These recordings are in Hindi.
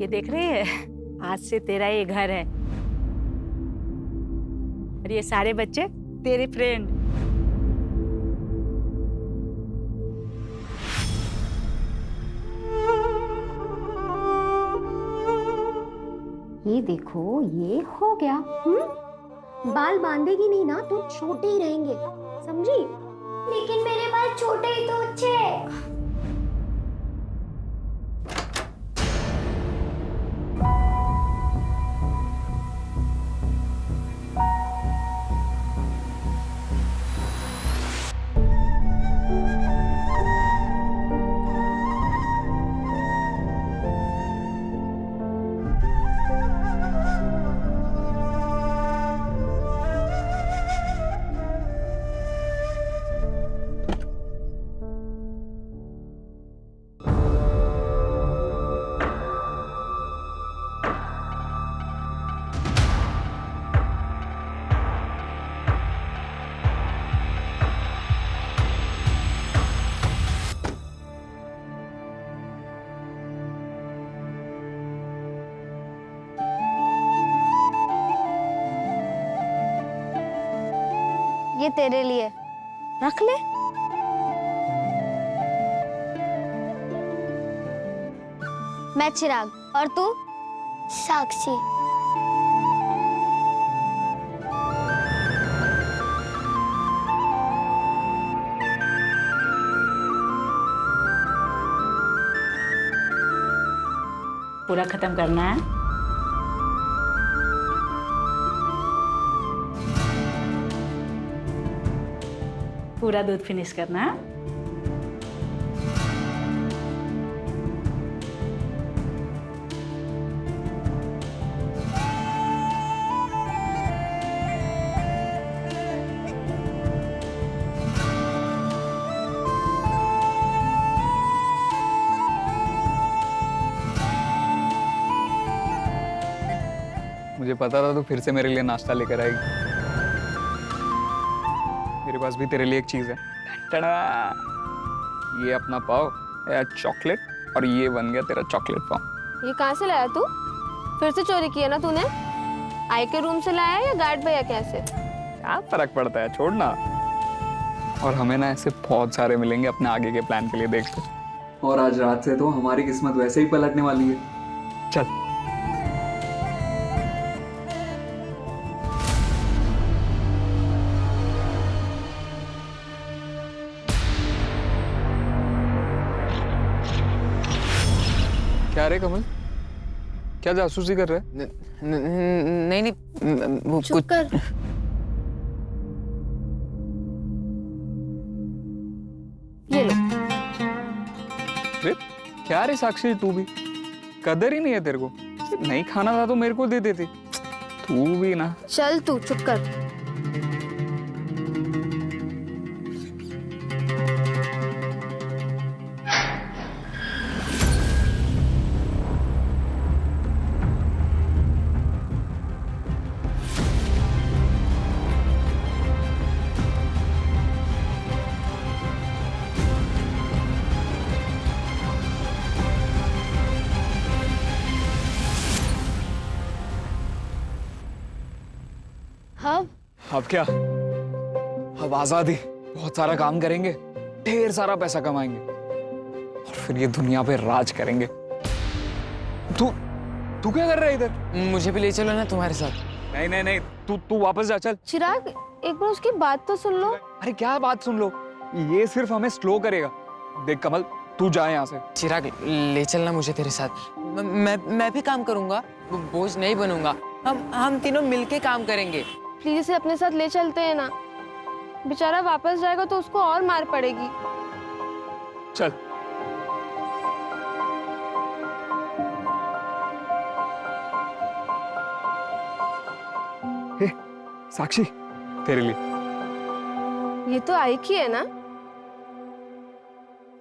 ये देख रही है, आज से तेरा ये घर है और ये सारे बच्चे तेरे फ्रेंड। ये देखो, ये हो गया। बाल बांधेगी नहीं ना तो छोटे ही रहेंगे, समझी? लेकिन मेरे बाल छोटे ही तो अच्छे हैं। ये तेरे लिए, रख ले। मैं चिराग और तू? साक्षी। पूरा खत्म करना है। पूरा दूध फिनिश करना है। मुझे पता था तू फिर से मेरे लिए नाश्ता लेकर आएगी। मेरे पास भी तेरे लिए एक चीज है। टड़ा! ये अपना पाव, चॉकलेट, और ये बन गया तेरा चॉकलेट पाव। ये कहाँ से लाया तू? फिर से चोरी किया ना तूने? आई के रूम से लाया या गार्ड भैया कैसे? क्या फर्क पड़ता है, छोड़ना। और हमें ना ऐसे बहुत सारे मिलेंगे अपने आगे के प्लान के लिए, देखते। और आज रात से तो हमारी किस्मत वैसे ही पलटने वाली है। चल। क्या रे कमल, क्या जासूसी कर रहे हैं? नहीं नहीं, वो चुप कुछ कर। ये लो। रे क्या रे साक्षी, तू भी कदर ही नहीं है तेरे को। नहीं खाना था तो मेरे को दे देती। तू भी ना। चल तू चुप कर। अब क्या, अब आजादी, बहुत सारा काम करेंगे, ढेर सारा पैसा कमाएंगे और फिर ये दुनिया पे राज करेंगे। तू तू क्या कर रहा है इधर? मुझे भी ले चलो ना तुम्हारे साथ। नहीं नहीं नहीं, तू वापस जा, चल। चिराग, एक बार उसकी बात तो सुन लो। अरे क्या बात सुन लो, ये सिर्फ हमें स्लो करेगा। देख कमल, तू जा यहाँ से। चिराग, ले चलना मुझे तेरे साथ। मैं भी काम करूंगा, बोझ नहीं बनूंगा। हम तीनों मिलके काम करेंगे। प्लीज इसे अपने साथ ले चलते हैं ना। बेचारा वापस जाएगा तो उसको और मार पड़ेगी। चल। हे, साक्षी, तेरे लिए। ये तो आई की है ना?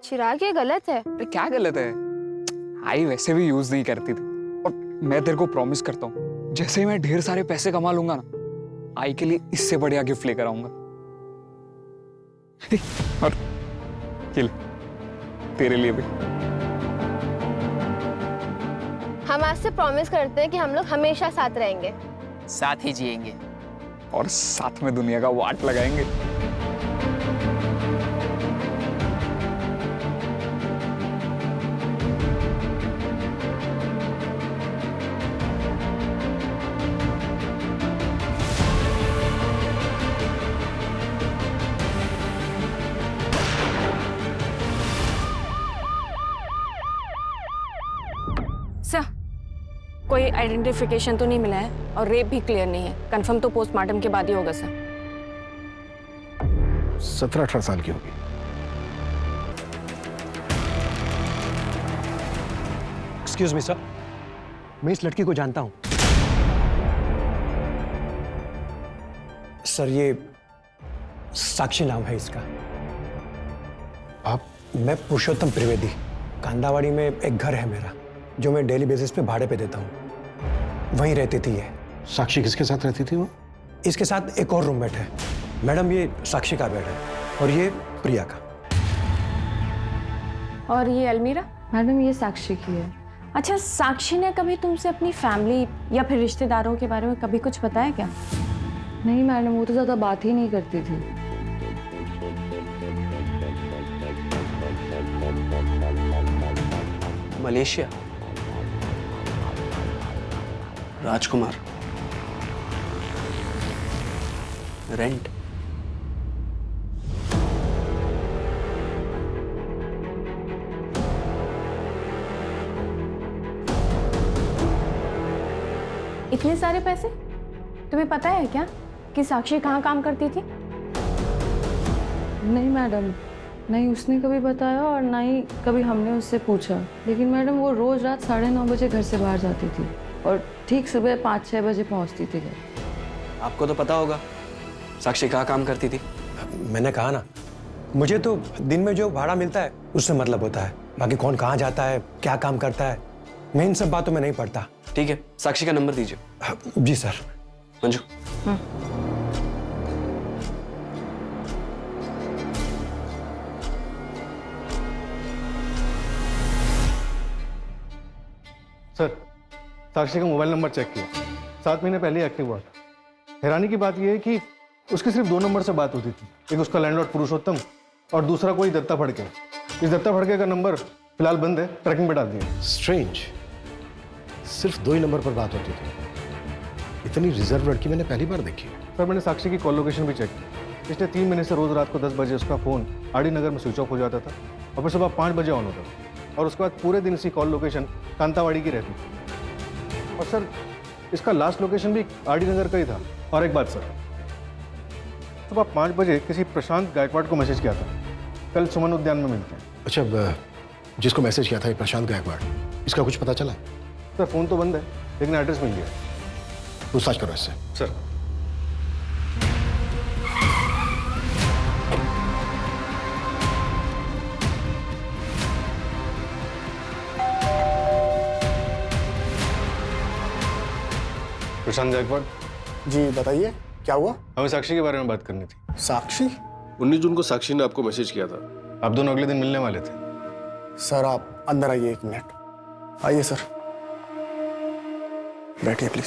चिराग, ये गलत है। अरे क्या गलत है? आई वैसे भी यूज नहीं करती थी। और मैं तेरे को प्रॉमिस करता हूँ, जैसे ही मैं ढेर सारे पैसे कमा लूंगा ना, आई के लिए इससे बढ़िया गिफ्ट लेकर आऊंगा। और ये ले, तेरे लिए भी। हम आज से प्रॉमिस करते हैं कि हम लोग हमेशा साथ रहेंगे। साथ ही जिएंगे। और साथ में दुनिया का वाट लगाएंगे। सर, कोई आइडेंटिफिकेशन तो नहीं मिला है और रेप भी क्लियर नहीं है। कंफर्म तो पोस्टमार्टम के बाद ही होगा सर। 17-18 साल की होगी। एक्सक्यूज मी सर, मैं इस लड़की को जानता हूं। सर, ये साक्षी नाम है इसका। आप? मैं पुरुषोत्तम त्रिवेदी। कांदावाड़ी में एक घर है मेरा, जो मैं डेली बेसिस पे भाड़े पे देता हूँ। वहीं रहती थी ये। साक्षी किसके साथ रहती थी वो? इसके साथ एक और रूममेट है। मैडम, ये साक्षी का बेड है और ये प्रिया का। और ये अलमीरा? मैडम, ये साक्षी की है। अच्छा, साक्षी ने कभी तुमसे अपनी फैमिली या फिर रिश्तेदारों के बारे में कभी कुछ बताया क्या? नहीं मैडम, वो तो ज़्यादा बात ही नहीं करती थी। मलेशिया, राजकुमार, रेंट। इतने सारे पैसे? तुम्हें पता है क्या कि साक्षी कहाँ काम करती थी? नहीं मैडम, नहीं उसने कभी बताया और ना ही कभी हमने उससे पूछा। लेकिन मैडम, वो रोज़ रात 9:30 बजे घर से बाहर जाती थी और ठीक सुबह 5-6 बजे पहुंचती थी घर। आपको तो पता होगा साक्षी कहाँ काम करती थी। मैंने कहा ना, मुझे तो दिन में जो भाड़ा मिलता है उससे मतलब होता है। बाकी कौन कहाँ जाता है, क्या काम करता है, मैं इन सब बातों में नहीं पढ़ता। ठीक है, साक्षी का नंबर दीजिए। जी सर। मंजू। सर, साक्षी का मोबाइल नंबर चेक किया, 7 महीने पहले एक्टिव हुआ था। हैरानी की बात यह है कि उसकी सिर्फ 2 नंबर से बात होती थी। एक उसका लैंडलॉर्ड पुरुषोत्तम और दूसरा कोई दत्ता फड़के। इस दत्ता फड़के का नंबर फिलहाल बंद है, ट्रैकिंग पे डाल दिया। स्ट्रेंज, सिर्फ 2 ही नंबर पर बात होती थी। इतनी रिजर्व लड़की मैंने पहली बार देखी। सर, मैंने साक्षी की कॉल लोकेशन भी चेक की। पिछले 3 महीने से रोज रात को 10 बजे उसका फोन आरडी नगर में स्विच ऑफ हो जाता था और फिर सुबह 5 बजे ऑन होता था। और उसके बाद पूरे दिन इसकी कॉल लोकेशन कांतावाड़ी की रहती थी। और सर, इसका लास्ट लोकेशन भी आरडी नगर का ही था। और एक बात सर, सुबह 5 बजे किसी प्रशांत गायकवाड़ को मैसेज किया था, कल सुमन उद्यान में मिलते हैं। अच्छा, जिसको मैसेज किया था ये प्रशांत गायकवाड़, इसका कुछ पता चला? सर, फोन तो बंद है लेकिन एड्रेस मिल गया। पूछताछ करो इससे। सर। प्रशांत गायकवाड़ जी बताइए, क्या हुआ? हमें साक्षी के बारे में बात करनी थी। साक्षी? 19 जून को साक्षी ने आपको मैसेज किया था। आप दोनों अगले दिन मिलने वाले थे। सर, आप अंदर आइए, 1 मिनट आइए। सर बैठिए प्लीज।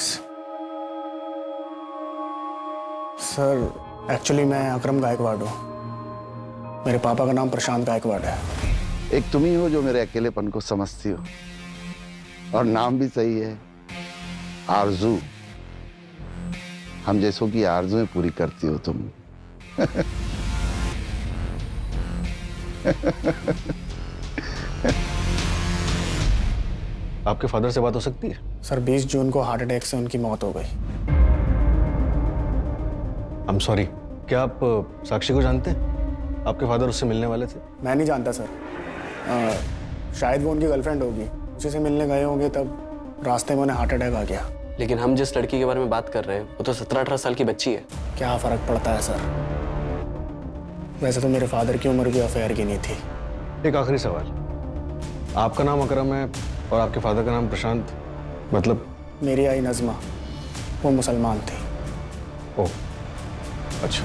सर, एक्चुअली मैं अकरम गायकवाड़ हूँ। मेरे पापा का नाम प्रशांत गायकवाड़ है। एक तुम ही हो जो मेरे अकेलेपन को समझती हो, और नाम भी सही है, आरजू। हम जैसों की आरजुएं पूरी करती हो तुम। आपके फादर से बात हो सकती है? सर, 20 जून को हार्ट अटैक से उनकी मौत हो गई। I am sorry. क्या आप साक्षी को जानते हैं? आपके फादर उससे मिलने वाले थे। मैं नहीं जानता सर। शायद वो उनकी गर्लफ्रेंड होगी, उसी से मिलने गए होंगे, तब रास्ते में उन्हें हार्ट अटैक आ गया। लेकिन हम जिस लड़की के बारे में बात कर रहे हैं वो तो 17-18 साल की बच्ची है। क्या फर्क पड़ता है सर? वैसे तो मेरे फादर की उम्र भी अफेयर की नहीं थी। एक आखिरी सवाल, आपका नाम अकरम है और आपके फादर का नाम प्रशांत, मतलब? मेरी आई नज़मा, वो मुसलमान थी। ओह, अच्छा।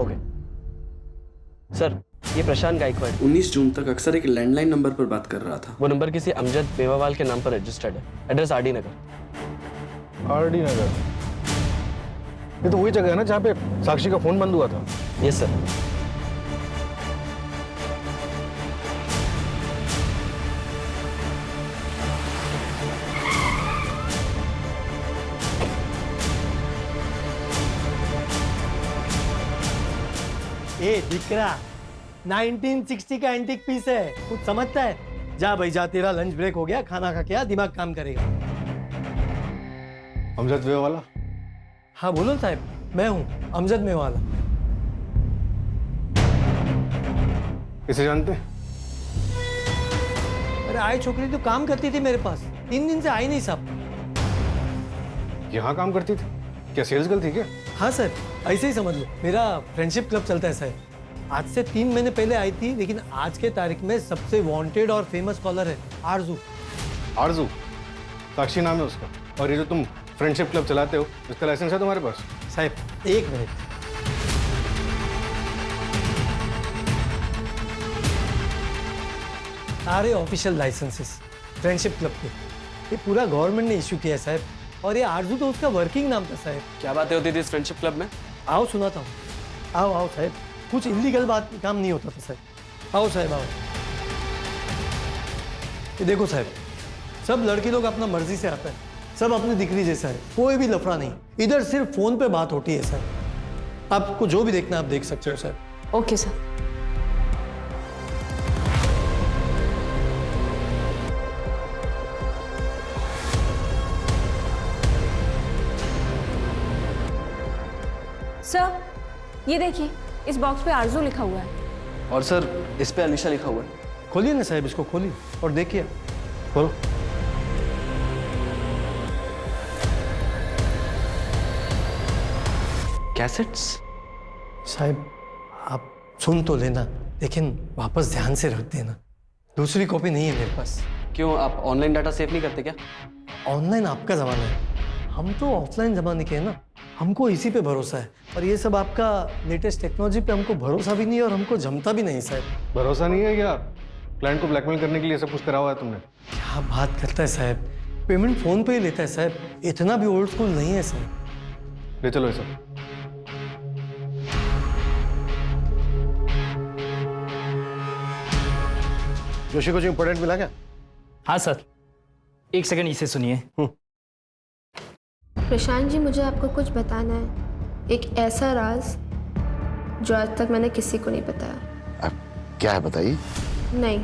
ओके सर, ये प्रशांत गायकवाड़ 19 जून तक अक्सर एक लैंडलाइन नंबर पर बात कर रहा था। वो नंबर किसी अमजद मेवावाल के नाम पर रजिस्टर्ड है। एड्रेस आरडी नगर। आरडी नगर, ये तो वही जगह है ना जहाँ पे साक्षी का फोन बंद हुआ था। Yes sir. ए दिकरा 1960 का एंटीक पीस है, कुछ समझता है? जा भाई जा, तेरा लंच ब्रेक हो गया, खाना खा के आ, दिमाग काम करेगा। अमजद मेवाला? हाँ बोलो साहब, मैं हूँ अमजद मेवाला। इसे जानते? अरे आई छोकरी तो काम करती थी मेरे पास, 3 दिन से आई नहीं साहब। यहाँ काम करती थी? क्या सेल्स गर्ल थी क्या? हाँ सर, ऐसे ही समझ लो, मेरा फ्रेंडशिप क्लब चलता है सर। आज से 3 महीने पहले आई थी, लेकिन आज के तारीख में सबसे वांटेड और फेमस कॉलर है आरजू। आरजू? साक्षी नाम है उसका। और ये जो तुम फ्रेंडशिप क्लब चलाते हो, इसका लाइसेंस है तुम्हारे पास? साहब 1 मिनट, सारे ऑफिशियल लाइसेंसेस फ्रेंडशिप क्लब के ये पूरा गवर्नमेंट ने इश्यू किया है साहब। और ये आरजू तो उसका वर्किंग नाम था साहब। क्या बातें होती थी इस फ्रेंडशिप क्लब में? आओ सुनाता हूँ, आओ आओ साहब, कुछ इलीगल बात काम नहीं होता था साहब। आओ साहब आओ। ये देखो साहब, सब लड़की लोग अपना मर्जी से आता है, सब अपनी दिक्री जैसा है, कोई भी लफड़ा नहीं। इधर सिर्फ फोन पे बात होती है सर। आपको जो भी देखना आप देख सकते हो सर। Okay sir. सर ये देखिए, इस बॉक्स पे आरजू लिखा हुआ है। और सर इस पे अलीशा लिखा हुआ है। खोलिए ना साहब, इसको खोलिए और देखिए। खोलो। कैसेट्स? साहब आप सुन तो लेना, लेकिन वापस ध्यान से रख देना, दूसरी कॉपी नहीं है मेरे पास। क्यों, आप ऑनलाइन डाटा सेव नहीं करते क्या? ऑनलाइन आपका जमाना है, हम तो ऑफलाइन जमाने के हैं ना, हमको इसी पे भरोसा है। और ये सब आपका लेटेस्ट टेक्नोलॉजी पे हमको भरोसा भी नहीं है और हमको जमता भी नहीं साहब। भरोसा नहीं है क्या? क्लाइंट को ब्लैकमेल करने के लिए सब कुछ करा हुआ है तुमने? क्या बात करता है साहब, पेमेंट फोन पे ही लेता है साहब, इतना भी ओल्ड स्कूल नहीं है साहब। ले चलो ये सब। जोशी को जो इंपॉर्टेंट मिला क्या? हाँ सर, 1 सेकंड इसे सुनिए। प्रशांत जी, मुझे आपको कुछ बताना है, एक ऐसा राज जो आज तक मैंने किसी को नहीं बताया। क्या है बताइए? नहीं,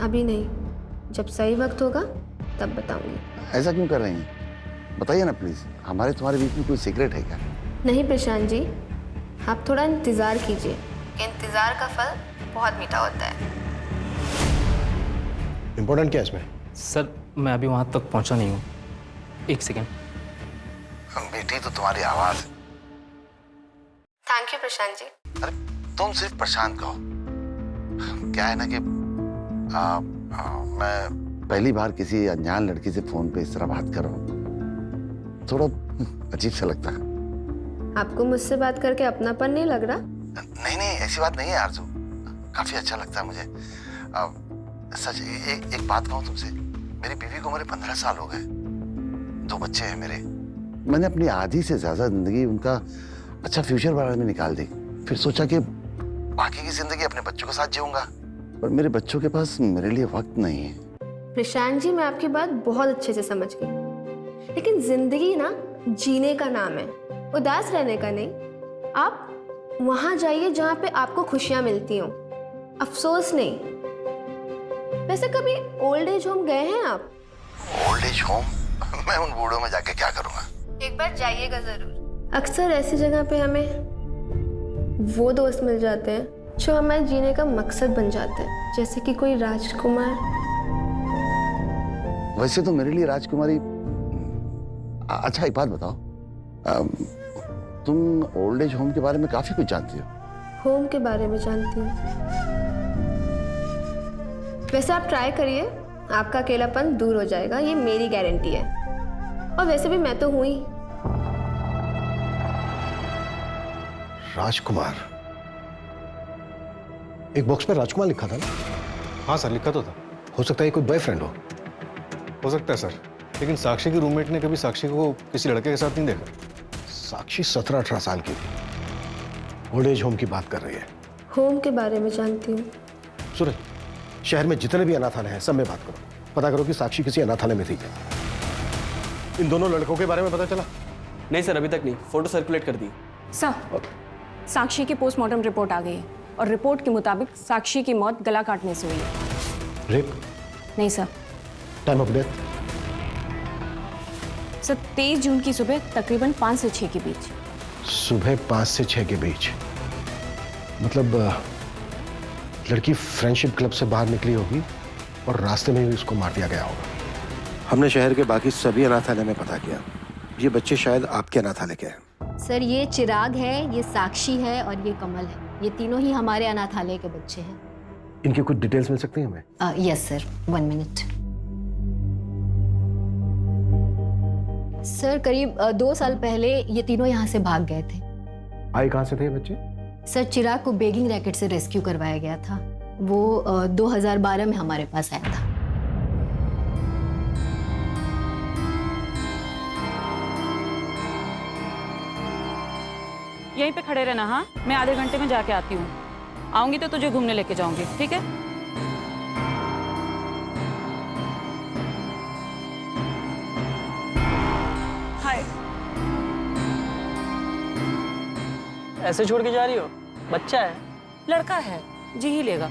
अभी नहीं, जब सही वक्त होगा तब बताऊंगी। ऐसा क्यों कर रही हैं? बताइए ना प्लीज, हमारे तुम्हारे बीच में कोई सीक्रेट है क्या? नहीं प्रशांत जी, आप थोड़ा इंतजार कीजिए, इंतजार का फल बहुत मीठा होता है। इंपॉर्टेंट क्या है इसमें? सर मैं अभी वहां तक पहुंचा नहीं हूँ, 1 सेकंड। बेटी तो तुम्हारी आवाज है। Thank you Prashant ji. अरे तुम सिर्फ प्रशांत कहो। क्या है ना कि मैं पहली बार किसी अनजान लड़की से फोन पे इस तरह बात कर रहा हूँ, थोड़ा अजीब सा लगता है। आपको मुझसे बात करके अपनापन नहीं लग रहा? नहीं नहीं, ऐसी बात नहीं है आरजू, काफी अच्छा लगता है मुझे। सच एक बात कहूँ तुमसे, मेरी बीवी को उम्र 15 साल हो गए, 2 बच्चे हैं मेरे। मैंने अपनी आधी से ज्यादा जिंदगी उनका अच्छा फ्यूचर बारे में निकाल दी, फिर सोचा कि बाकी की जिंदगी अपने बच्चों के साथ जीऊंगा, पर मेरे बच्चों के पास मेरे लिए वक्त नहीं है। प्रशांत जी, मैं आपकी बात बहुत अच्छे से समझ गई, लेकिन जिंदगी ना जीने का नाम है, उदास रहने का नहीं। आप वहां जाइए जहां पे आपको खुशियां मिलती हों, अफसोस नहीं। वैसे कभी ओल्ड एज होम गए हैं आप? Old age home? मैं उन बूढ़ों में जाके क्या करूंगा? एक बार जाइएगा जरूर। अक्सर ऐसी जगह पे हमें वो दोस्त मिल जाते हैं जो हमारे जीने का मकसद बन जाते हैं, जैसे कि कोई राजकुमार। वैसे तो मेरे लिए राजकुमारी। अच्छा एक बात बताओ, तुम ओल्ड एज होम के बारे में काफी कुछ जानती हो। होम के बारे में जानती हूँ। वैसे आप ट्राई करिए, आपका अकेलापन दूर हो जाएगा, ये मेरी गारंटी है। और वैसे भी मैं तो हूं ही। राजकुमार? एक बॉक्स पर राजकुमार लिखा था ना? हाँ सर, लिखा तो था। हो सकता है कोई बॉयफ्रेंड हो सकता है सर, लेकिन साक्षी की रूममेट ने कभी साक्षी को किसी लड़के के साथ नहीं देखा। साक्षी 17-18 साल की थी, ओल्ड एज होम की बात कर रही है। होम के बारे में जानती हूँ। सूरज, शहर में जितने भी अनाथालय हैं सब में बात करो, पता करो कि साक्षी किसी अनाथालय में थी क्या। इन दोनों लड़कों के बारे में पता चला? नहीं सर, अभी तक नहीं। फोटो सर्कुलेट कर दी। सर, साक्षी की पोस्टमार्टम रिपोर्ट आ गई है और रिपोर्ट के मुताबिक साक्षी की मौत गला काटने से हुई है। रेप? नहीं sir. Time of death? Sir 23 जून की सुबह तकरीबन 5 से 6 के बीच। सुबह 5 से 6 के बीच, मतलब लड़की फ्रेंडशिप क्लब से बाहर निकली होगी और रास्ते में ही उसको मार दिया गया होगा। हमने शहर के बाकी सभी अनाथालय में पता किया, ये बच्चे शायद आपके अनाथालय के हैं। सर ये चिराग है, ये साक्षी है और ये कमल है। ये तीनों ही हमारे अनाथालय के बच्चे हैं। इनकी कुछ डिटेल्स मिल सकती हैं हमें? Yes sir, 1 minute. सर करीब 2 साल पहले ये तीनों यहाँ से भाग गए थे। आए कहाँ से थे ये बच्चे? सर चिराग को बेगिंग रैकेट से रेस्क्यू करवाया गया था। वो 2012 में हमारे पास आया था। यहीं पे खड़े रहना। हाँ, मैं आधे घंटे में जाके आती हूँ। आऊंगी तो तुझे घूमने लेके जाऊंगी, ठीक है? हाय। ऐसे छोड़ के जा रही हो? बच्चा है। लड़का है, जी ही लेगा।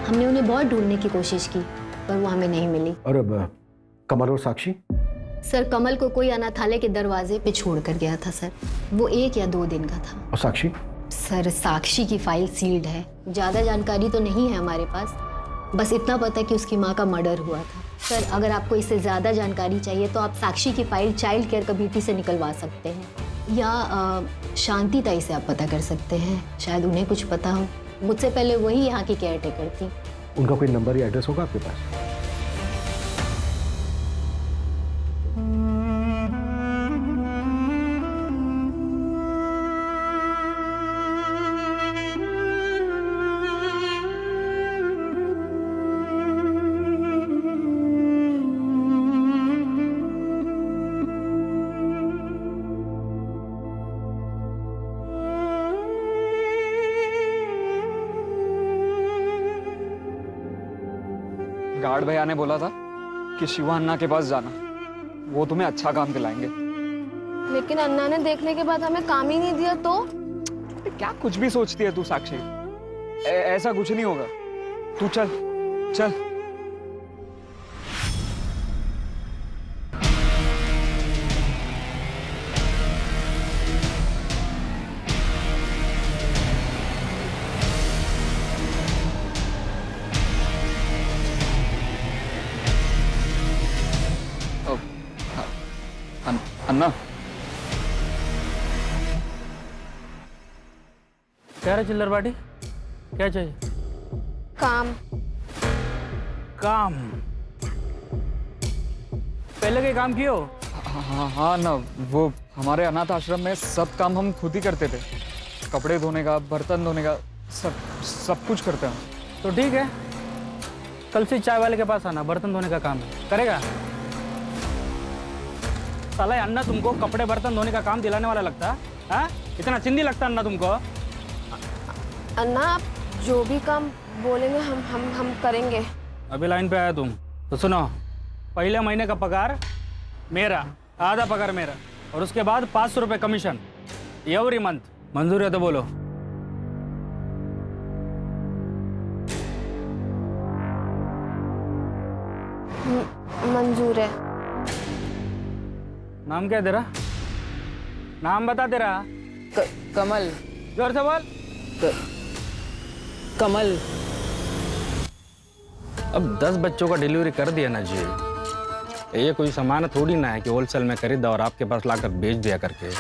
हमने उन्हें बहुत ढूंढने की कोशिश की पर वो हमें नहीं मिली। और अब कमल और साक्षी? सर कमल को कोई अनाथालय के दरवाजे पे छोड़ कर गया था सर। वो 1 या 2 दिन का था। और साक्षी? सर साक्षी की फाइल सील्ड है। ज़्यादा जानकारी तो नहीं है हमारे पास, बस इतना पता है कि उसकी माँ का मर्डर हुआ था। सर अगर आपको इससे ज़्यादा जानकारी चाहिए तो आप साक्षी की फाइल चाइल्ड केयर कमेटी से निकलवा सकते हैं या शांति ताई से आप पता कर सकते हैं, शायद उन्हें कुछ पता हो। मुझसे पहले वही यहाँ की केयर टेकर थी। उनका कोई नंबर या एड्रेस होगा आपके पास? गार्ड भैया ने बोला था कि शिवा अन्ना के पास जाना, वो तुम्हें अच्छा काम दिलाएंगे। लेकिन अन्ना ने देखने के बाद हमें काम ही नहीं दिया तो? क्या कुछ भी सोचती है तू साक्षी? ऐसा कुछ नहीं होगा। तू चल चल। अन्ना, क्या रहा चिल्लर बाटी? क्या चाहिए? काम। काम? पहले के काम कियो? हाँ ना, वो हमारे अनाथ आश्रम में सब काम हम खुद ही करते थे। कपड़े धोने का, बर्तन धोने का, सब कुछ करते हैं। तो ठीक है, कल से चाय वाले के पास आना, बर्तन धोने का काम है। करेगा? साला अन्ना तुमको कपड़े बर्तन धोने का काम दिलाने वाला लगता है? हाँ? इतना चिंदी लगता अन्ना तुमको? अन्ना आप जो भी काम बोलेंगे हम करेंगे। अभी लाइन पे आया तुम तो सुनो, पहले महीने का पगार मेरा, आधा पगार मेरा, और उसके बाद 500 रुपये कमीशन एवरी मंथ। मंजूर है तो बोलो। मंजूर है। नाम क्या है तेरा? नाम बता तेरा। कमल। जोर से बोल। कमल। अब 10 बच्चों का डिलीवरी कर दिया ना जी, ये कोई सामान थोड़ी ना है कि होलसेल में खरीदा और आपके पास लाकर बेच दिया करके।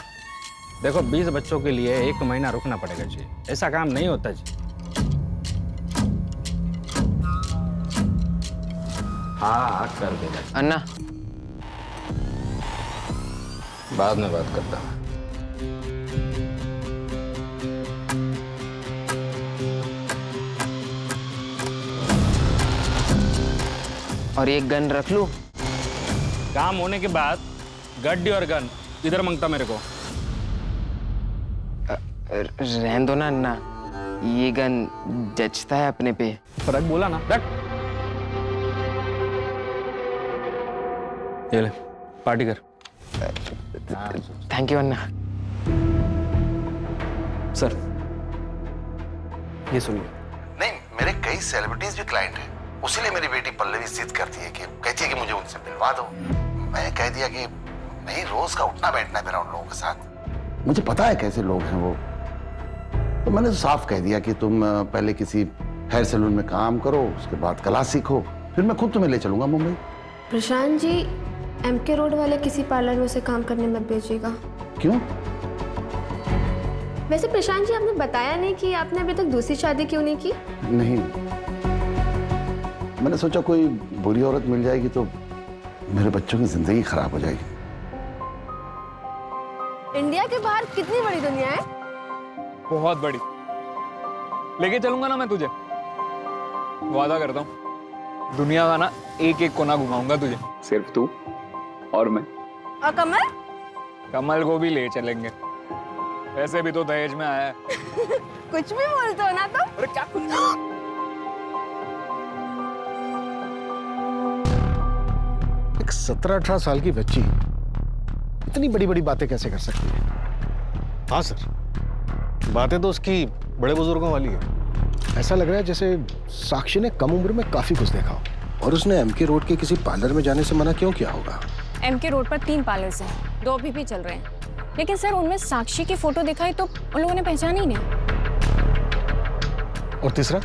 देखो 20 बच्चों के लिए 1 महीना रुकना पड़ेगा जी, ऐसा काम नहीं होता जी। हाँ कर देगा अन्ना। बाद में बात करता हूँ। और एक गन रख लूं? काम होने के बाद गड्डी और गन इधर मांगता मेरे को। रहने दो ना अन्ना, ये गन जचता है अपने पे। रख बोला ना, रख। ये ले पार्टी कर। Thank you Anna. सर ये सुनिए। नहीं, मेरे कई सेलिब्रिटीज भी क्लाइंट हैं, उसीलिए मेरी बेटी पल्लवी जिद करती है कि कहती है कि मुझे उनसे मिलवा दो। मैं कह दिया कि नहीं, रोज का उठना बैठना है मेरा उन लोगों के साथ। मुझे पता है कैसे लोग हैं वो, तो मैंने तो साफ कह दिया कि तुम पहले किसी हेयर सैलून में काम करो, उसके बाद कला सीखो, फिर मैं खुद तुम्हें ले चलूंगा मुंबई। प्रशांत जी, MK रोड वाले किसी पार्लर में उसे काम करने मत भेजिएगा। क्यों? वैसे प्रशांत जी, आपने बताया नहीं कि आपने अभी तक दूसरी शादी क्यों नहीं की? नहीं, मैंने सोचा कोई बुरी औरत मिल जाएगी तो मेरे बच्चों की जिंदगी खराब हो जाएगी। इंडिया के बाहर कितनी बड़ी दुनिया है। बहुत बड़ी। लेके चलूंगा ना मैं तुझे, वादा करता हूँ। दुनिया का ना एक एक कोना घुमाऊंगा तुझे, सिर्फ तू और मैं। और कमल? कमल को भी ले चलेंगे, वैसे भी तो दहेज में आया है। कुछ भी बोलते हो ना तुम। अरे क्या कुछ? एक 17-18 साल की बच्ची इतनी बड़ी बड़ी बातें कैसे कर सकती है? हाँ सर, बातें तो उसकी बड़े बुजुर्गों वाली है। ऐसा लग रहा है जैसे साक्षी ने कम उम्र में काफी कुछ देखा हो। और उसने MK रोड के किसी पार्लर में जाने से मना क्यों किया होगा? MK रोड पर 3 पार्लर्स हैं, 2 अभी भी चल रहे हैं। लेकिन सर, उनमें साक्षी की फोटो दिखाई तो उन लोगों ने पहचान ही नहीं। और तीसरा?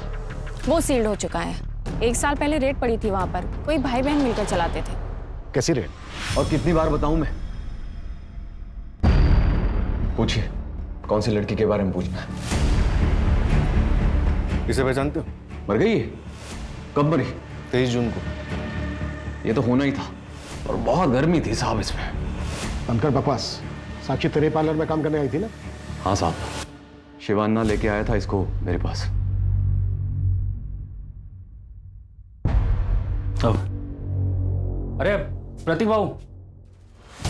वो सील्ड हो चुका है। 1 साल पहले रेड पड़ी थी वहां पर, कोई भाई बहन मिलकर चलाते थे। कैसी रेड? और कितनी बार बताऊं मैं? पूछिए, कौन सी लड़की के बारे में पूछना है? इसे पहचानते हो? मर गई है? कब मरी? 23 जून को। ये तो होना ही था, और बहुत गर्मी थी साहब इसमें। बनकर बकवास। साक्षी तेरे पार्लर में काम करने आई थी ना? हाँ साहब, शिवान्ना लेके आया था इसको मेरे पास। अरे प्रतीक बाबू।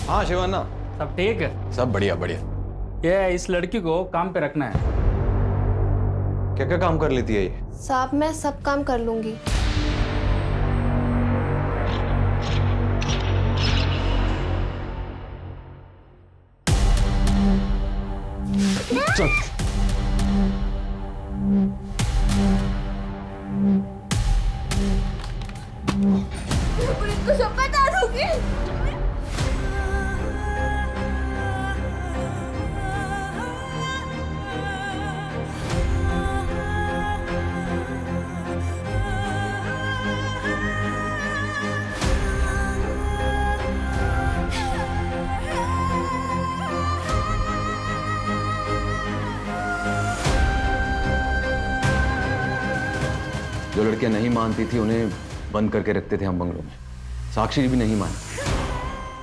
हाँ शिवान्ना, सब ठीक है? सब बढ़िया बढ़िया। ये इस लड़की को काम पे रखना है। क्या क्या काम कर लेती है ये? साहब, मैं सब काम कर लूंगी। चल। पुलिस को सब बता दूंगी। जो लड़कियां नहीं मानती थी उन्हें बंद करके रखते थे हम बंगलों में। साक्षी भी नहीं मानी।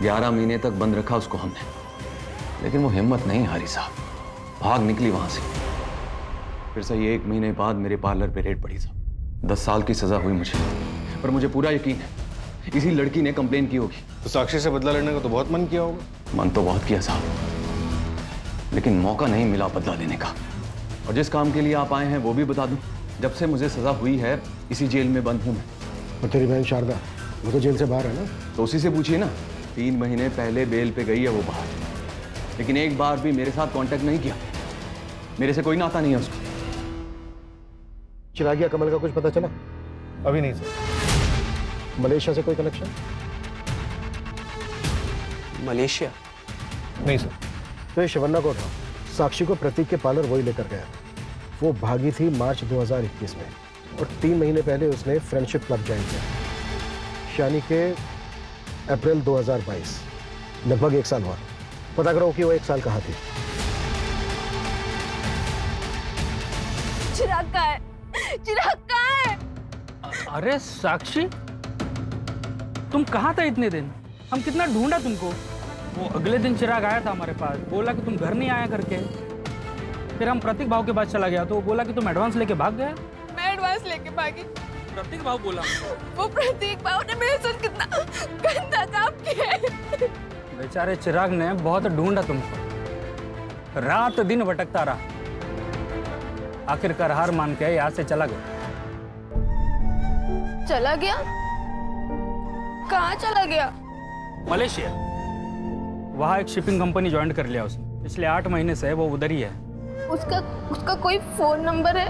11 महीने तक बंद रखा उसको हमने, लेकिन वो हिम्मत नहीं हारी साहब, भाग निकली वहां से। फिर सही 1 महीने बाद मेरे पार्लर पे रेड पड़ी साहब। 10 साल की सजा हुई मुझे, पर मुझे पूरा यकीन है इसी लड़की ने कंप्लेन की होगी। तो साक्षी से बदला लेने का तो बहुत मन किया होगा। मन तो बहुत किया साहब, लेकिन मौका नहीं मिला बदला लेने का। और जिस काम के लिए आप आए हैं वो भी बता दूं, जब से मुझे सजा हुई है इसी जेल में बंद हूं मैं। और तेरी बहन शारदा, वो तो जेल से बाहर है ना? तो उसी से पूछिए ना। 3 महीने पहले बेल पे गई है वो बाहर, लेकिन एक बार भी मेरे साथ कांटेक्ट नहीं किया। मेरे से कोई नाता नहीं है उसका। चिरागिया कमल का कुछ पता चला? अभी नहीं सर। मलेशिया से कोई कनेक्शन? मलेशिया? नहीं सर। तो ये शिवन्ना को उठाओ, साक्षी को प्रतीक के पार्लर वही लेकर गया। वो भागी थी मार्च 2021 में और 3 महीने पहले उसने फ्रेंडशिप क्लब ज्वाइन किया, यानी कि अप्रैल 2022, लगभग 1 साल हुआ। पता करो कि वो 1 साल कहाँ थी। चिराग कहाँ है? चिराग कहाँ है? अरे साक्षी, तुम कहाँ था इतने दिन? हम कितना ढूंढा तुमको। वो अगले दिन चिराग आया था हमारे पास, बोला कि तुम घर नहीं आया करके। फिर हम प्रतीक भाव के पास चला गया तो वो बोला कि तुम एडवांस लेके भाग गए। मैं एडवांस लेके भागी? प्रतीक भाव बोला। वो प्रतीक भाव ने मेरे साथ कितना गंदा काम किया है। बेचारे चिराग ने बहुत ढूंढा तुमको, रात दिन भटकता रहा, आखिरकार हार मान के यहाँ से चला गया। चला गया? कहाँ चला गया? मलेशिया। वहाँ एक शिपिंग कंपनी ज्वाइन कर लिया उसने। पिछले 8 महीने से वो उधर ही है। उसका कोई फोन नंबर है?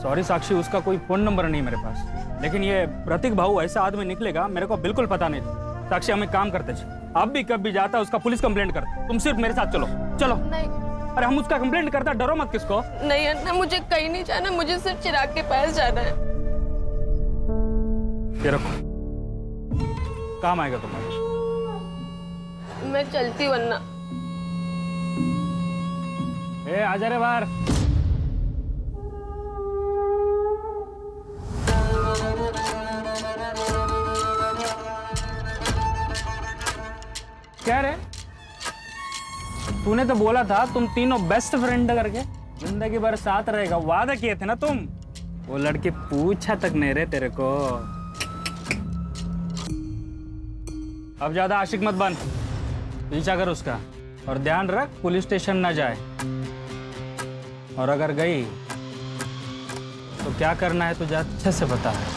सॉरी साक्षी, उसका कोई फोन नंबर नहीं मेरे पास। लेकिन ये प्रतीक भाऊ ऐसा आदमी निकलेगा मेरे को बिल्कुल पता नहीं था। साक्षी, हम एक काम करते थे, अब भी कब भी जाता उसका पुलिस कंप्लेंट करते। तुम सिर्फ मेरे साथ चलो। चलो। नहीं। अरे हम उसका कंप्लेंट करता, डरो मत किसको। नहीं अन्ना, मुझे कहीं नहीं जाना, मुझे सिर्फ चिराग के पास जाना है। ये रखो, काम आएगा तुम्हारे। मैं चलती वरना। ए आजा रे बाहर। क्या रे, तूने तो बोला था तुम तीनों बेस्ट फ्रेंड करके जिंदगी भर साथ रहेगा, वादा किए थे ना तुम। वो लड़की पूछा तक नहीं रहे तेरे को। अब ज्यादा आशिक मत बन, पीछा कर उसका और ध्यान रख पुलिस स्टेशन ना जाए। और अगर गई तो क्या करना है तुझे अच्छे से बता है।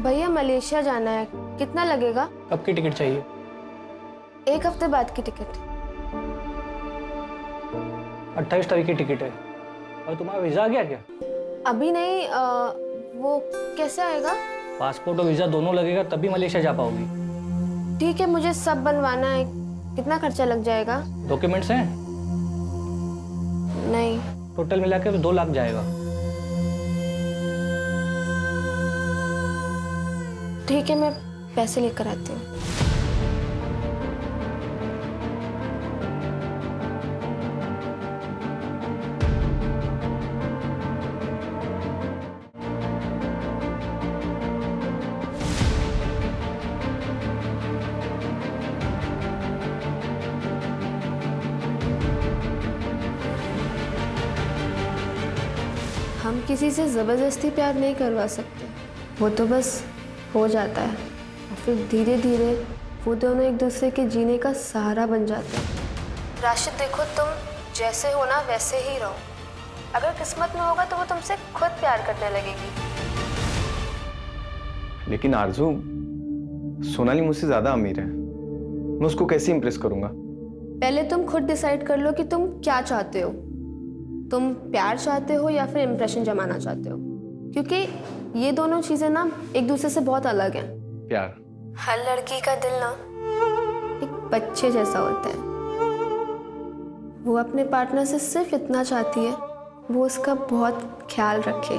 भैया मलेशिया जाना है, कितना लगेगा? कब की टिकट चाहिए? 1 हफ्ते बाद की टिकट। 28 तारीख की टिकट है। और तुम्हारा वीज़ा आ गया क्या? अभी नहीं, वो कैसे आएगा? पासपोर्ट और वीज़ा दोनों लगेगा तभी मलेशिया जा पाओगी। ठीक है, मुझे सब बनवाना है, कितना खर्चा लग जाएगा? डॉक्यूमेंट्स हैं? नहीं। टोटल मिला के 2 लाख जाएगा। ठीक है, मैं पैसे लेकर आती हूँ। हम किसी से जबरदस्ती प्यार नहीं करवा सकते, वो तो बस हो जाता है और फिर धीरे धीरे वो दोनों एक दूसरे के जीने का सहारा बन जाते हैं। राशिद देखो, तुम जैसे हो ना वैसे ही रहो। अगर किस्मत में होगा तो वो तुमसे खुद प्यार करने लगेगी। लेकिन आरजू, सोनाली मुझसे ज्यादा अमीर है, मैं उसको कैसे इम्प्रेस करूंगा? पहले तुम खुद डिसाइड कर लो कि तुम क्या चाहते हो। तुम प्यार चाहते हो या फिर इम्प्रेशन जमाना चाहते हो, क्योंकि ये दोनों चीजें ना एक दूसरे से बहुत अलग हैं। प्यार, हर लड़की का दिल ना एक बच्चे जैसा होता है। वो अपने पार्टनर से सिर्फ इतना चाहती है, वो उसका बहुत ख्याल रखे,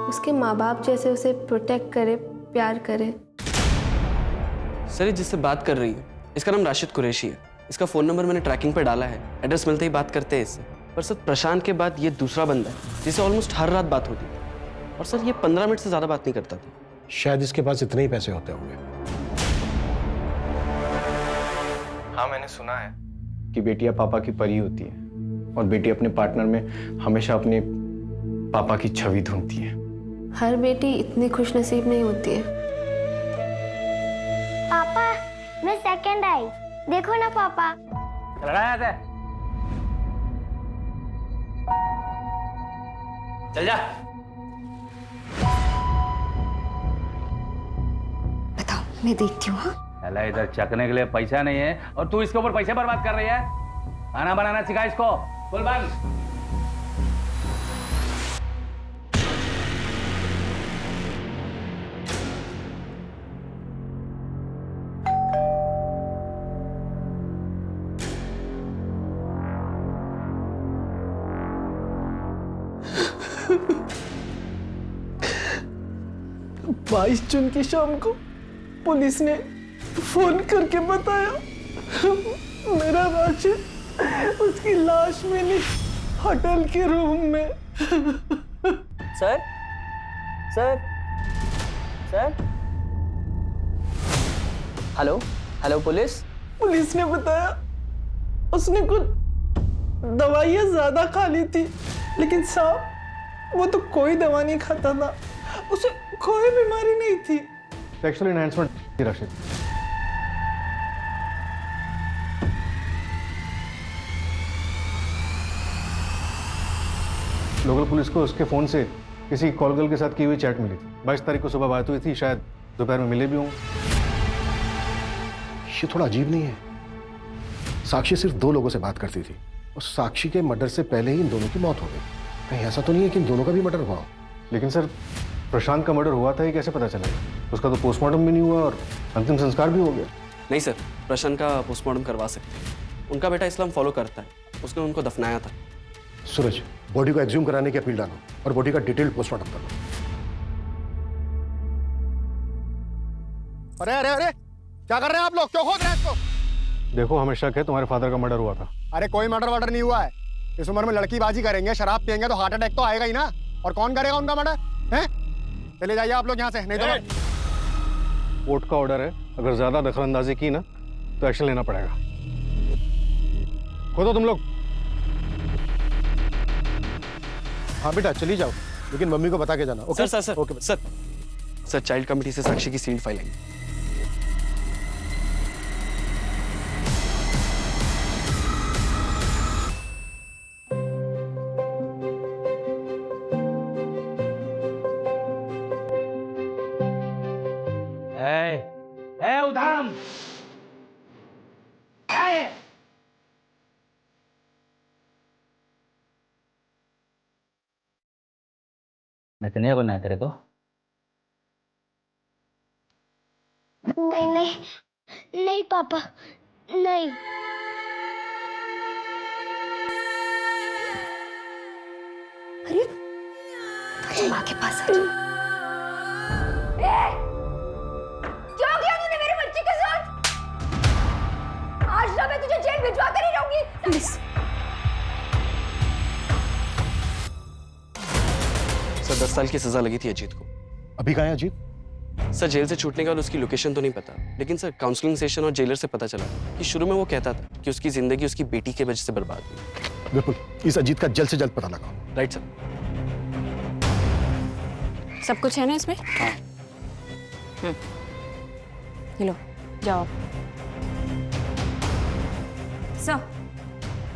उसके माँ बाप जैसे उसे प्रोटेक्ट करे, प्यार करे। सर, ये जिससे बात कर रही है इसका नाम राशिद कुरैशी है। इसका फ़ोन नंबर मैंने ट्रैकिंग पे डाला है, एड्रेस मिलते ही बात करते हैं इससे। पर सर, प्रशांत के बाद ये दूसरा बंदा है जिसे ऑलमोस्ट हर रात बात होती थी। और सर, ये 15 मिनट से ज़्यादा बात नहीं करता था। शायद इसके पास इतने ही पैसे होते होंगे। हाँ, मैंने सुना है कि बेटियां पापा की परी होती है और बेटी अपने पार्टनर में हमेशा अपने पापा की छवि ढूंढती है। हर बेटी इतनी खुशनसीब नहीं होती है। पापा, मैं सेकंड आई, देखो ना पापा। चल जा। बताओ, मैं देखती हूँ। हाँ? साला इधर चखने के लिए पैसा नहीं है और तू इसके ऊपर पैसे बर्बाद कर रही है। खाना बनाना सिखा इसको। बोल बंद। बाईस जून की शाम को पुलिस ने फोन करके बताया मेरा राशिद उसकी लाश मिली होटल के रूम में। Sir sir sir hello hello police. Police ने बताया उसने कुछ दवाइयाँ ज्यादा खा ली थी, लेकिन साहब वो तो कोई दवा नहीं खाता था, उसे कोई बीमारी नहीं थी। सेक्सुअल एनहांसमेंट थी राशिद। लोकल पुलिस को उसके फोन से किसी कॉल गर्ल के साथ की हुई चैट मिली थी। 22 तारीख को सुबह बात हुई थी, शायद दोपहर में मिले भी होंगे। ये थोड़ा अजीब नहीं है? साक्षी सिर्फ 2 लोगों से बात करती थी और साक्षी के मर्डर से पहले ही इन दोनों की मौत हो गई। कहीं ऐसा तो नहीं है कि इन दोनों का भी मर्डर हुआ हो? लेकिन सर प्रशांत का मर्डर हुआ था, ये कैसे पता चलेगा? उसका तो पोस्टमार्टम भी नहीं हुआ और अंतिम संस्कार भी हो गया। नहीं सर, प्रशांत का पोस्टमार्टम करवा सकते हैं। उनका बेटा इस्लाम फॉलो करता है, उसने उनको दफनाया था। सूरज, बॉडी को एक्सह्यूम कराने की अपील डालो और बॉडी का डिटेल्ड पोस्टमार्टम कर लो। अरे अरे अरे, क्या कर रहे हैं आप लोग? क्यों खोद रहे हैं इसको? देखो, हमें शक है तुम्हारे फादर का मर्डर हुआ था। अरे कोई मर्डर वर्डर नहीं हुआ है। इस उम्र में लड़कीबाजी करेंगे, शराब पियेंगे तो हार्ट अटैक तो आएगा ही ना। और कौन करेगा उनका मर्डर? हैं? चले जाइए आप लोग यहाँ से, नहीं तो कोर्ट का ऑर्डर है, अगर ज्यादा दखलंदाजी की ना तो एक्शन लेना पड़ेगा। खोदो तुम लोग। हाँ बेटा चली जाओ, लेकिन मम्मी को बता के जाना। Okay sir okay sir child committee से साक्षी की सील्ड फाइल आई। उधाम क्या है? नचने को ना तेरे को? नहीं नहीं नहीं पापा, नहीं। अरे माँ के पास आ जा। क्या किया तूने मेरे बच्चे के साथ? आज ना मैं तुझे जेल भिजवा कर ही रहूंगी। सर 10 साल की सजा लगी थी अजीत को। अभी कहाँ है अजीत? सर जेल से छूटने के बाद उसकी लोकेशन तो नहीं पता, लेकिन सर काउंसलिंग सेशन और जेलर से पता चला कि शुरू में वो कहता था कि उसकी जिंदगी उसकी बेटी की वजह से बर्बाद हुई। बिल्कुल, इस अजीत का जल्द से जल्द पता लगाओ। Right sir. सब कुछ है ना इसमें? लो जाओ। सर,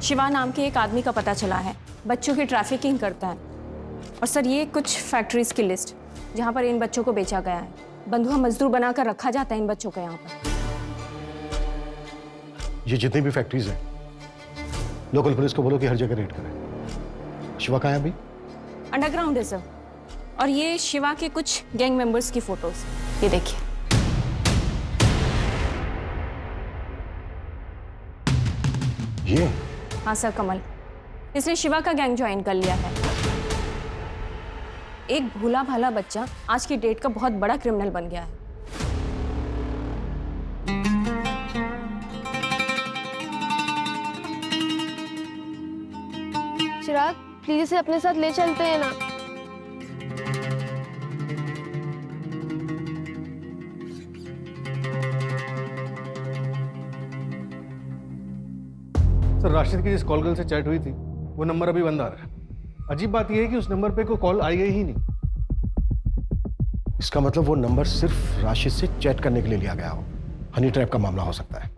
शिवा नाम के एक आदमी का पता चला है, बच्चों की ट्रैफिकिंग करता है। और सर ये कुछ फैक्ट्रीज की लिस्ट जहाँ पर इन बच्चों को बेचा गया है। बंधुआ मजदूर बनाकर रखा जाता है इन बच्चों को यहाँ पर। ये जितनी भी फैक्ट्रीज हैं, लोकल पुलिस को बोलो कि हर जगह रेड करें। शिवा कहाँ है अभी? अंडरग्राउंड है सर। और ये शिवा के कुछ गैंग मेंबर्स की फोटोज, ये देखिए। ये? हाँ सर, कमल इसने शिवा का गैंग ज्वाइन कर लिया है। एक भोला भाला बच्चा आज की डेट का बहुत बड़ा क्रिमिनल बन गया है। चिराग, प्लीज इसे अपने साथ ले चलते हैं ना। सर राशिद की जिस कॉल गर्ल से चैट हुई थी वो नंबर अभी बंद आ रहा है। अजीब बात यह है कि उस नंबर पे कोई कॉल आई ही नहीं। इसका मतलब वो नंबर सिर्फ राशिद से चैट करने के लिए लिया गया हो। हनी ट्रैप का मामला हो सकता है।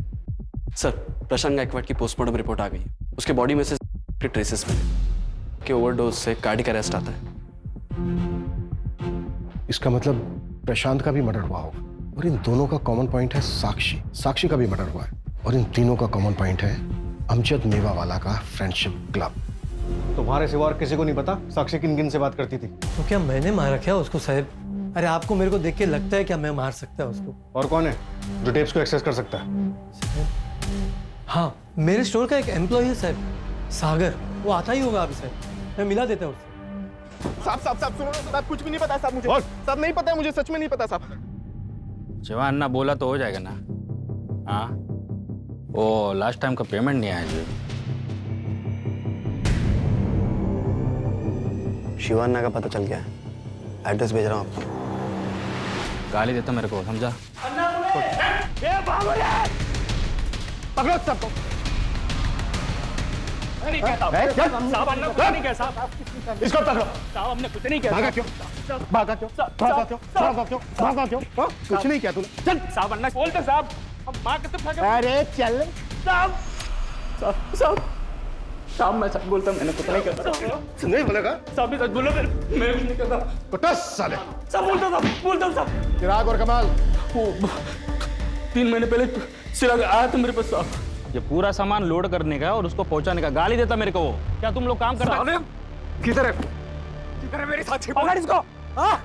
सर प्रशांत गायकवाड की पोस्टमार्टम रिपोर्ट आ गई है। उसके बॉडी में से के ट्रेसेस मिले कि ओवरडोज से कार्डियक अरेस्ट आता है। इसका मतलब प्रशांत का भी मर्डर हुआ हो। और इन दोनों का कॉमन पॉइंट है साक्षी। साक्षी का भी मर्डर हुआ है। और इन तीनों का कॉमन पॉइंट है अमजद मेवावाला का फ्रेंडशिप क्लब। तुम्हारे सिवा और किसी को नहीं पता साक्षी किन किन से बात करती थी? तो क्या मैंने मारा क्या उसको साहब? अरे आपको मेरे को देख के लगता है क्या मैं मार सकता है उसको? और कौन है जो टेप्स को एक्सेस कर सकता है? हाँ, मेरे स्टोर का एक एम्प्लॉय है साहब, सागर। वो आता ही होगा अभी साहब, मैं मिला देता हूँ उससे। साहब सुनो साहब, कुछ भी नहीं पता साहब मुझे। साहब नहीं पता है मुझे, सच में नहीं पता साहब। शिवा अन्ना बोला तो हो जाएगा ना? हाँ, वो लास्ट टाइम का पेमेंट नहीं आया जी। शिवान्ना का पता चल गया है, एड्रेस भेज रहा हूँ आपको। गाली देता मेरे को, समझा? पकड़ो सबको। नहीं क्या साहब? साहब हमने कुछ नहीं किया साहब। इसको पकड़ो। साहब हमने कुछ नहीं किया। भागा क्यों? भागा क्यों? भागा क्यों? भागा क्यों? भागा क्यों? कुछ नहीं किया तूने। चल साहब अन्ना बोलते साहब। अब मार के तो भागा। अरे चल साहब। साहब साहब मैं सच बोलता, मैंने कुछ नहीं किया। नहीं बोलेगा? साहब भी सच बोलो, मैं कुछ नहीं करता। कुटस साले। साहब बोलता साहब। चिराग और कमाल, वो 3 महीने पहले चिराग आया था मेरे पास साहब। ये पूरा सामान लोड करने का और उसको पहुंचाने का। गाली देता मेरे को वो। क्या तुम लोग काम कर रहे हो? किधर है मेरे साथी? पकड़ इसको। हाँ?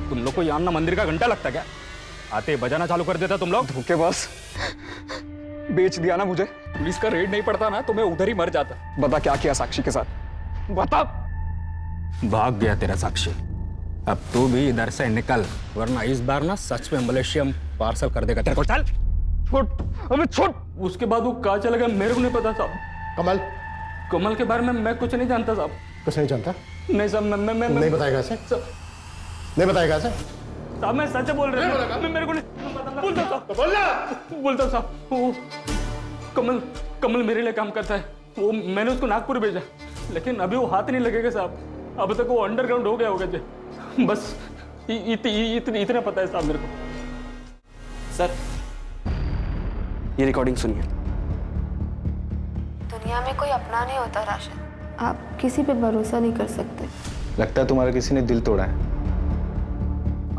तुम लोग को यहाँ मंदिर का घंटा लगता क्या? आते बजाना चालू कर देता तुम लोग। धोखेबाज, बेच दिया ना मुझे। पुलिस का रेड नहीं पड़ता ना तो मैं उधर ही मर जाता। बता क्या किया साक्षी के साथ? बता। भाग गया तेरा साक्षी। अब तू भी इधर से निकल, वरना इस बार ना सच में मलेशियम पार्सल कर देगा तेरे को। चल छोड़, हमें छोड़। उसके बाद वो कहाँ चला गया मेरे को नहीं पता साहब। कमल के बारे में मैं कुछ नहीं जानता साहब। कुछ नहीं जानता? नहीं साहब, मैं नहीं बताएगा ऐसे? नहीं बताएगा ऐसे? साहब मैं सच बोल रहा हूँ, मैं मेरे को नहीं बोलता साहब। बोलता साहब, वो कमल मेरे लिए काम करता है। वो मैंने उसको नागपुर भेजा, लेकिन अभी वो हाथ नहीं लगेगा साहब। अब तक वो अंडरग्राउंड हो गया होगा जी। बस इतना पता है साहब मेरे को। सर ये रिकॉर्डिंग सुनिए। दुनिया में कोई अपना नहीं होता राशिद, आप किसी पे भरोसा नहीं कर सकते। लगता है तुम्हारा किसी ने दिल तोड़ा है।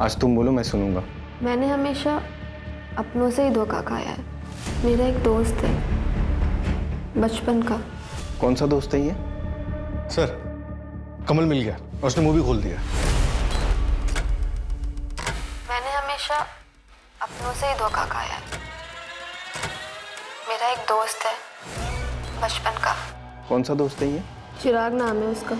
आज तुम बोलो, मैं सुनूंगा। मैंने हमेशा अपनों से ही धोखा खाया है। मेरा एक दोस्त है बचपन का। कौन सा दोस्त है ये? सर कमल मिल गया और उसने मूवी खोल दिया। मैंने हमेशा अपनों से ही धोखा खाया है। मेरा एक दोस्त है बचपन का। कौन सा दोस्त है ये? चिराग नाम है उसका।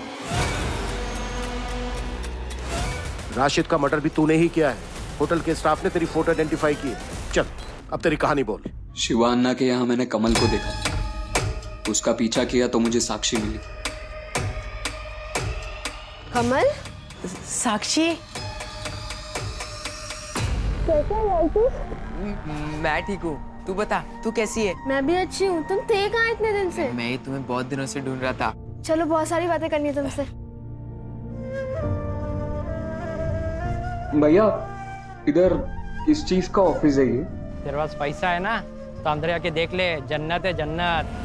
राशिद का मर्डर भी तूने ही किया है। होटल के स्टाफ ने तेरी फोटो आइडेंटिफाई की है। चल अब तेरी कहानी बोल। शिवा अन्ना के यहाँ मैंने कमल को देखा, उसका पीछा किया तो मुझे साक्षी मिली। कमल? साक्षी? मैं ठीक हूँ, तू बता, तू कैसी है? मैं भी अच्छी हूँ। तुम थे कहाँ इतने दिन से? मैं ही तुम्हें बहुत दिनों से ढूंढ रहा था। चलो बहुत सारी बातें करनी है तुमसे। भैया इधर किस चीज का ऑफिस है ये? तेरे पास पैसा है ना तो अंदर आके देख ले, जन्नत है जन्नत।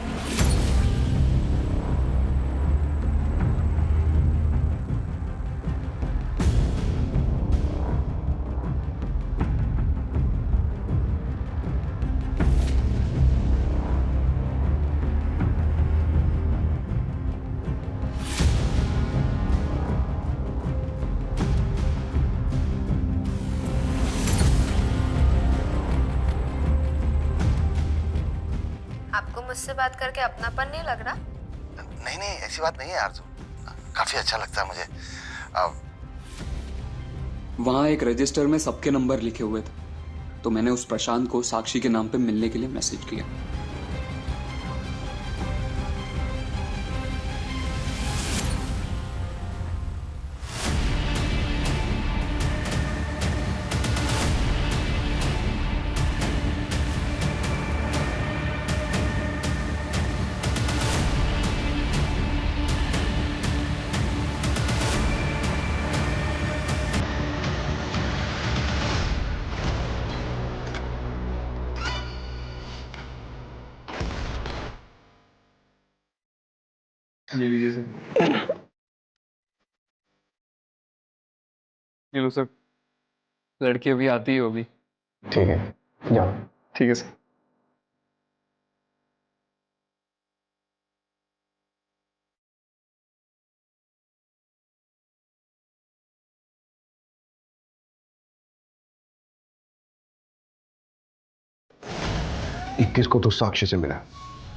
आपको मुझसे बात करके अपनापन नहीं लग रहा? नहीं ऐसी बात नहीं है आरजू, काफी अच्छा लगता है मुझे। वहाँ एक रजिस्टर में सबके नंबर लिखे हुए थे, तो मैंने उस प्रशांत को साक्षी के नाम पे मिलने के लिए मैसेज किया। ये लीजिए सर। ये लो सर। लड़की अभी आती ही होगी। ठीक है, जाओ। ठीक है सर। इक्कीस को तू साक्षी से मिला,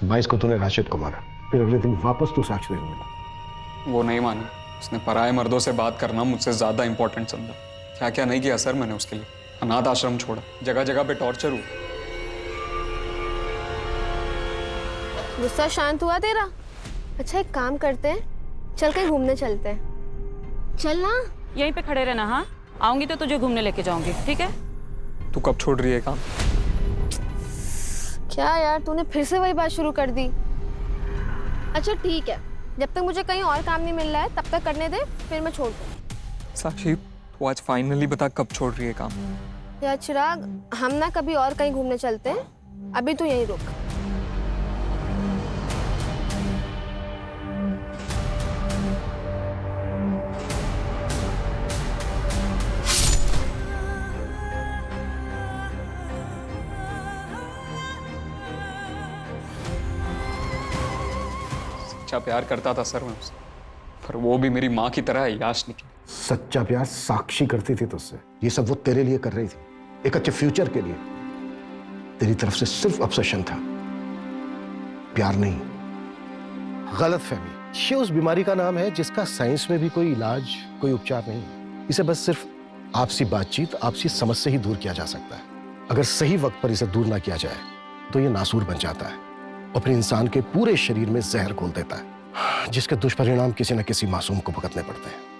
22 को तूने राशिद को मारा, फिर अगले दिन वापस तू साक्षी से मिला। वो नहीं मानी। उसने पराये मर्दों से बात करना मुझसे ज्यादा इंपॉर्टेंट समझा। क्या क्या नहीं किया सर मैंने उसके लिए। अनाथ आश्रम छोड़ा, जगह जगह पे टॉर्चर हुआ। गुस्सा शांत हुआ तेरा? अच्छा एक काम करते हैं, चल कहीं घूमने चलते हैं। चल ना। यहीं पे खड़े रहना। हाँ, आऊंगी तो तुझे घूमने लेके जाऊंगी, ठीक है? तू कब छोड़ रही है काम? क्या यार, तूने फिर से वही बात शुरू कर दी। अच्छा ठीक है, जब तक मुझे कहीं और काम नहीं मिल रहा है तब तक करने दे, फिर मैं छोड़ दूँ। साक्षी तू आज फाइनली बता कब छोड़ रही है काम? यार चिराग, हम ना कभी और कहीं घूमने चलते हैं, अभी तू यहीं रुक। सच्चा प्यार करता था सर मैं उससे, पर वो भी मेरी माँ की तरह याश निकली। सच्चा प्यार साक्षी करती थी तुझसे। ये सब वो तेरे लिए कर रही थी, एक अच्छे फ्यूचर के लिए। तेरी तरफ से सिर्फ ऑब्सेशन था, प्यार नहीं। गलत फहमी। ये उस बीमारी का नाम है जिसका साइंस में भी कोई इलाज, कोई उपचार नहीं है। इसे बस सिर्फ आपसी बातचीत, आपसी समझ से ही दूर किया जा सकता है। अगर सही वक्त पर इसे दूर ना किया जाए तो ये नासूर बन जाता है और फिर इंसान के पूरे शरीर में जहर घोल देता है, जिसके दुष्परिणाम किसी न किसी मासूम को भुगतने पड़ते हैं।